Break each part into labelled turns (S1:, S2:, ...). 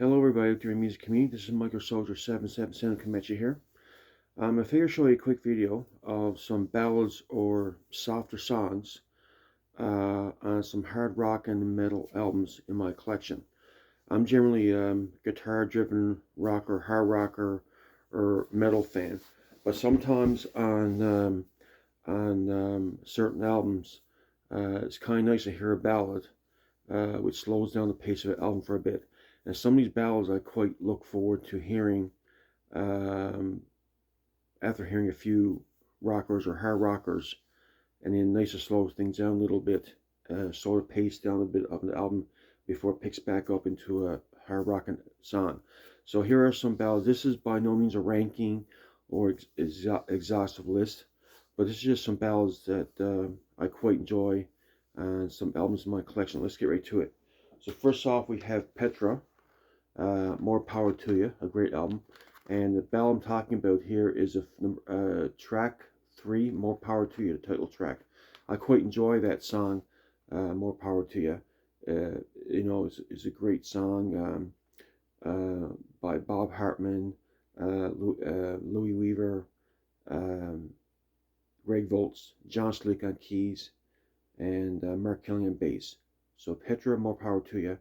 S1: Hello everybody, dear music community. This is Michael Soldier 777 coming at you here. I figure I'll show you a quick video of some ballads or softer songs on some hard rock and metal albums in my collection. I'm generally a guitar-driven rocker, hard rocker, or metal fan, but sometimes on certain albums, it's kind of nice to hear a ballad, which slows down the pace of the album for a bit. And some of these ballads I quite look forward to hearing um, after hearing a few rockers or hard rockers, and then nice to slow things down a little bit, slow the pace down a bit of the album before it picks back up into a hard rocking song. So here are some ballads. This is by no means a ranking or exhaustive list, but this is just some ballads that I quite enjoy and some albums in my collection. Let's get right to it. So first off, we have Petra. More Power to You, a great album. And the ballad I'm talking about here is track 3, More Power to You, the title track. I quite enjoy that song, More Power to You. It's a great song by Bob Hartman, Louis Weaver, Greg Voltz, John Slick on keys, and Mark Kelly on bass. So Petra, More Power to You.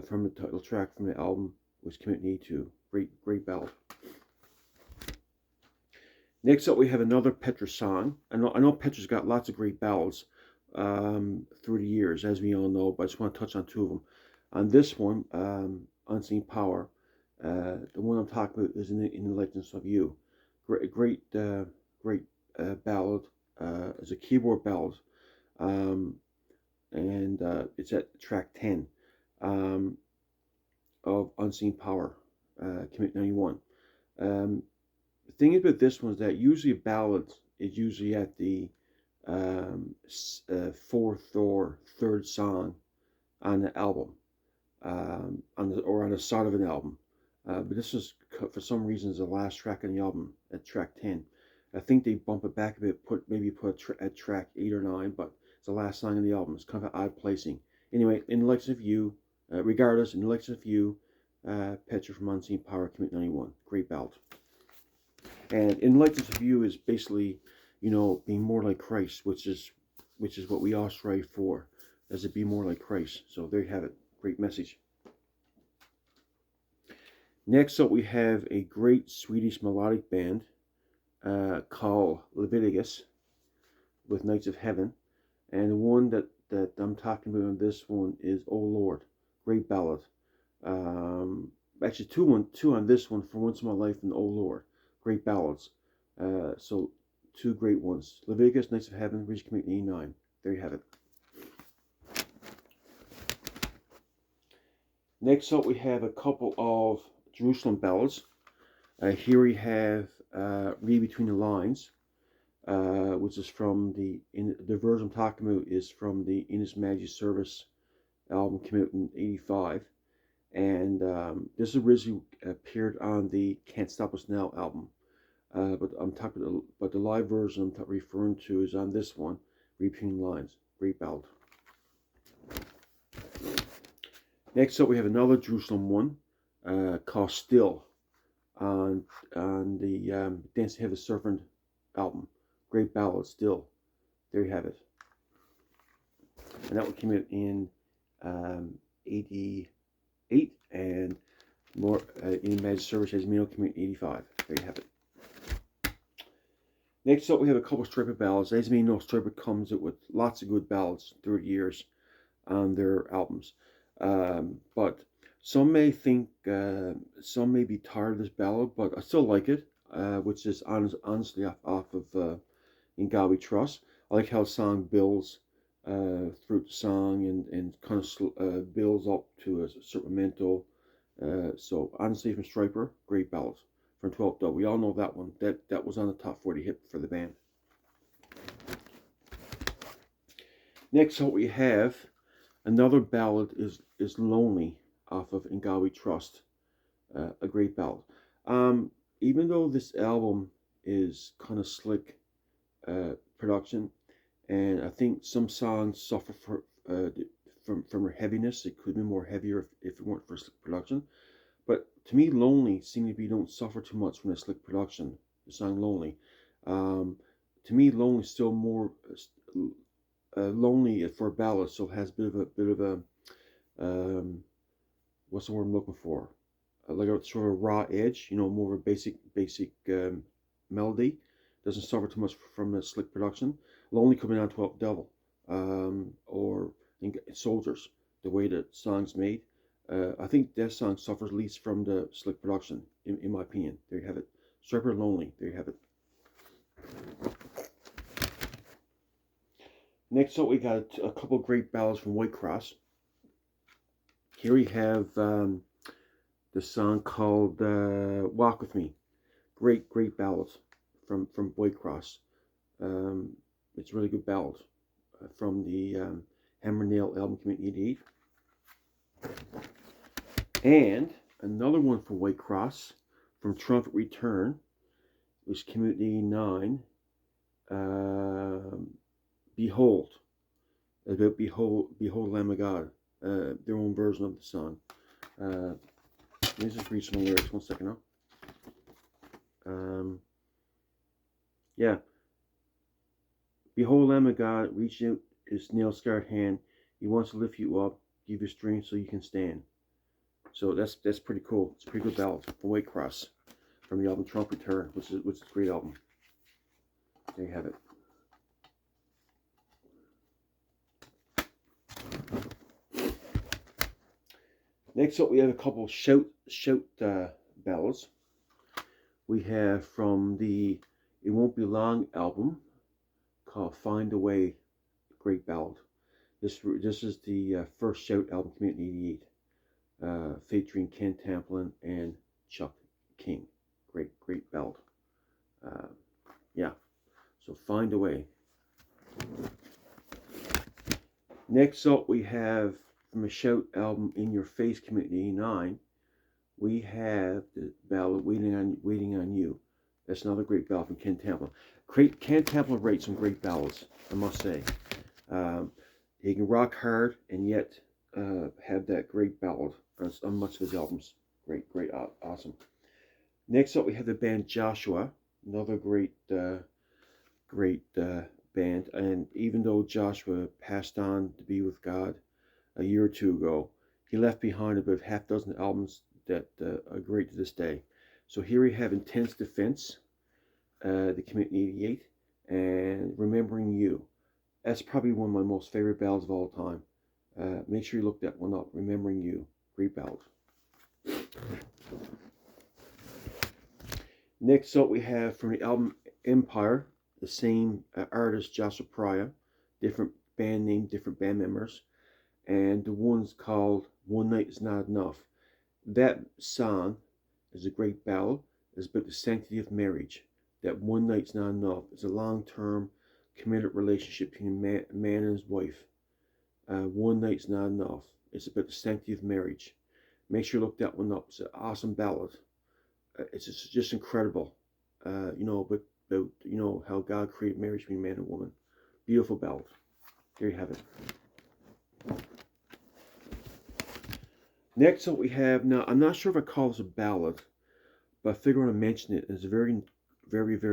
S1: From the title track from the album was Commit Me To. Great ballad. Next up, we have another Petra song. I know Petra's got lots of great ballads through the years, as we all know, but I just want to touch on two of them. On this one, Unseen Power, the one I'm talking about is in the Legends of You. Great ballad. It's a keyboard ballad, and it's at track 10. Of Unseen Power, Commit 91. The thing about this one is that usually a ballad is usually at the fourth or third song on the album, or on the side of an album. But this is, for some reason, is the last track on the album at track 10. I think they bump it back a bit, maybe put at track 8 or 9, but it's the last song on the album. It's kind of an odd placing. Anyway, in the Legends of You, regardless, in the Legends of You, Petra from Unseen Power, Commit 91. Great ballad. And in Legends of You is basically, being more like Christ, which is what we all strive for, as to be more like Christ. So there you have it. Great message. Next up, we have a great Swedish melodic band called Leviticus with Knights of Heaven. And the one that I'm talking about on this one is Oh Lord. Great ballad. Actually, two on this one, For Once in My Life and Oh Lord. Great ballads. So two great ones. Leviticus, Knights of Heaven, Reach Commit 89. There you have it. Next up, we have a couple of Jerusalem ballads. Here we have Read Between the Lines, which is from the version I'm talking about is from the In His Majesty's Service album, came out in '85, and this originally appeared on the Can't Stop Us Now album, but I'm talking about the live version I'm referring to is on this one, Read Between the Lines. Great ballad. Next up, we have another Jerusalem one called Still on the Dancing Heaven Serpent album. Great ballad, Still. There you have it. And that one came out in '88, and more in Majesty's Service as Mino came out in '85. There you have it. Next up, we have a couple of Striper ballads. As you know, Striper comes out with lots of good ballads through the years on their albums. But some may think, some may be tired of this ballad, but I still like it, which is honestly off of In God We Trust. I like how the song builds through the song and kind of builds up to a serpenmental. So honestly, from Striper, great ballads. From 12th Dub, we all know that one. That was on the top 40 hit for the band. Next up, we have another ballad is Lonely off of In God We Trust, a great ballad. Even though this album is kind of slick production, and I think some songs suffer from her heaviness. It could be more heavier if it weren't for slick production. But to me, Lonely seemed to be don't suffer too much from the slick production. The song Lonely. To me, Lonely is still more lonely for a ballad, so it has a bit of a what's the word I'm looking for? Like a sort of raw edge, more of a basic melody. Doesn't suffer too much from the slick production. Lonely coming down to Devil, or Soldiers, the way the song's made. I think that song suffers least from the slick production, in my opinion. There you have it. Striper Lonely, there you have it. Next up, we got a couple great ballads from Whitecross. Here we have the song called Walk With Me. Great ballads from Whitecross. It's a really good ballad from the Hammer Nail album Community 88. And another one from Whitecross from Trumpet Return, which Community 89. Behold, about Behold Lamb of God, their own version of the song. Let me just read some lyrics. 1 second now. Yeah. Behold Lamb of God, reach out his nail-scarred hand. He wants to lift you up, give you strength so you can stand. So that's pretty cool. It's a pretty good ballad from Whitecross from the album Trump Return, which is a great album. There you have it. Next up, we have a couple shout ballads. We have from the It Won't Be Long album called Find a Way, great ballad. This is the first Shout album, Community 88, featuring Ken Tamplin and Chuck King. Great ballad. Yeah, so Find a Way. Next up, we have from a Shout album, In Your Face, Community 89, we have the ballad Waiting on You. That's another great ballad from Ken Tamplin. Ken Tamplin writes some great ballads, I must say. He can rock hard and yet have that great ballad on much of his albums. Great, awesome. Next up, we have the band Joshua, another great band. And even though Joshua passed on to be with God a year or two ago, he left behind about half a dozen albums that are great to this day. So here we have Intense Defense, the Community 88, and Remembering You. That's probably one of my most favorite ballads of all time. Make sure you look that one up. Remembering You, great ballad. Next up, we have from the album Empire, the same artist, Joshua Pryor, different band name, different band members, and the one's called One Night Is Not Enough. That song is a great ballad. It's about the sanctity of marriage. That one night's not enough. It's a long-term committed relationship between a man and his wife. One night's not enough. It's about the sanctity of marriage. Make sure you look that one up. It's an awesome ballad. It's just incredible. But how God created marriage between man and woman. Beautiful ballad. There you have it. Next up we have, now I'm not sure if I call this a ballad, but I figure I want to mention it. It's a very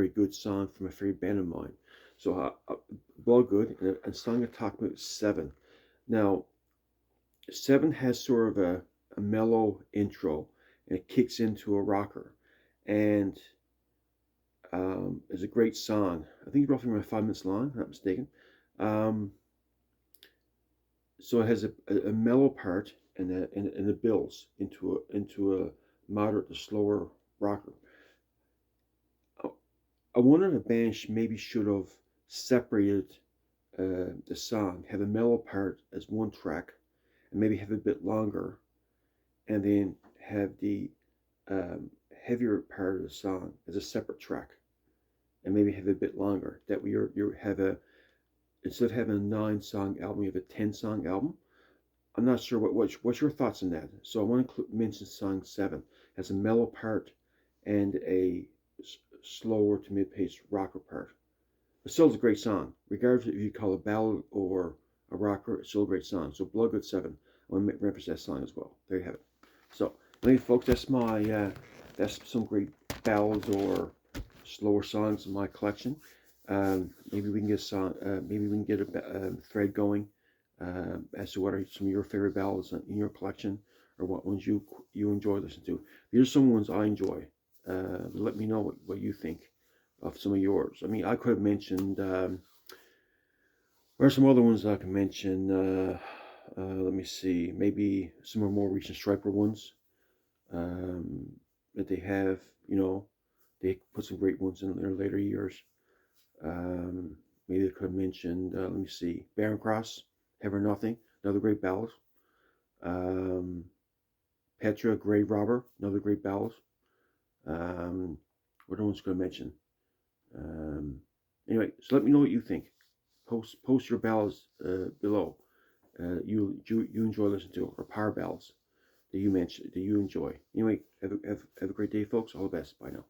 S1: good song from a favorite band of mine. So Bloodgood, and a song I talk about 7. Now 7 has sort of a mellow intro, and it kicks into a rocker, and it's a great song. I think it's roughly around 5 minutes long, if I'm not mistaken. So it has a mellow part, and it builds into a moderate to slower rocker. I wonder if the band maybe should have separated the song, have a mellow part as one track, and maybe have a bit longer, and then have the heavier part of the song as a separate track, and maybe have a bit longer. That way you have instead of having a 9-song album, you have a 10-song album. I'm not sure what's your thoughts on that. So I want to mention song 7 has a mellow part and a slower to mid-paced rocker part. But still, it's a great song, regardless if you call it a ballad or a rocker, it's still a great song. So Bloodgood 7, I want to reference that song as well. There you have it. So, anyway, folks, that's some great ballads or slower songs in my collection. Maybe we can get a song, maybe we can get a thread going as to what are some of your favorite ballads in your collection, or what ones you enjoy listening to. These are some ones I enjoy. Let me know what you think of some of yours. I mean, I could have mentioned. There are some other ones I can mention. Let me see. Maybe some of more recent Striper ones that they have. They put some great ones in their later years. Um, Maybe I could have mentioned. Let me see. Barren Cross, Heaven or Nothing, another great ballad. Um, Petra, Grave Robber, another great ballad. What other ones could I mention? Um, anyway, so let me know what you think. Post your ballads below. You enjoy listening to, or power ballads that you mentioned that you enjoy. Anyway, have a great day, folks. All the best. Bye now.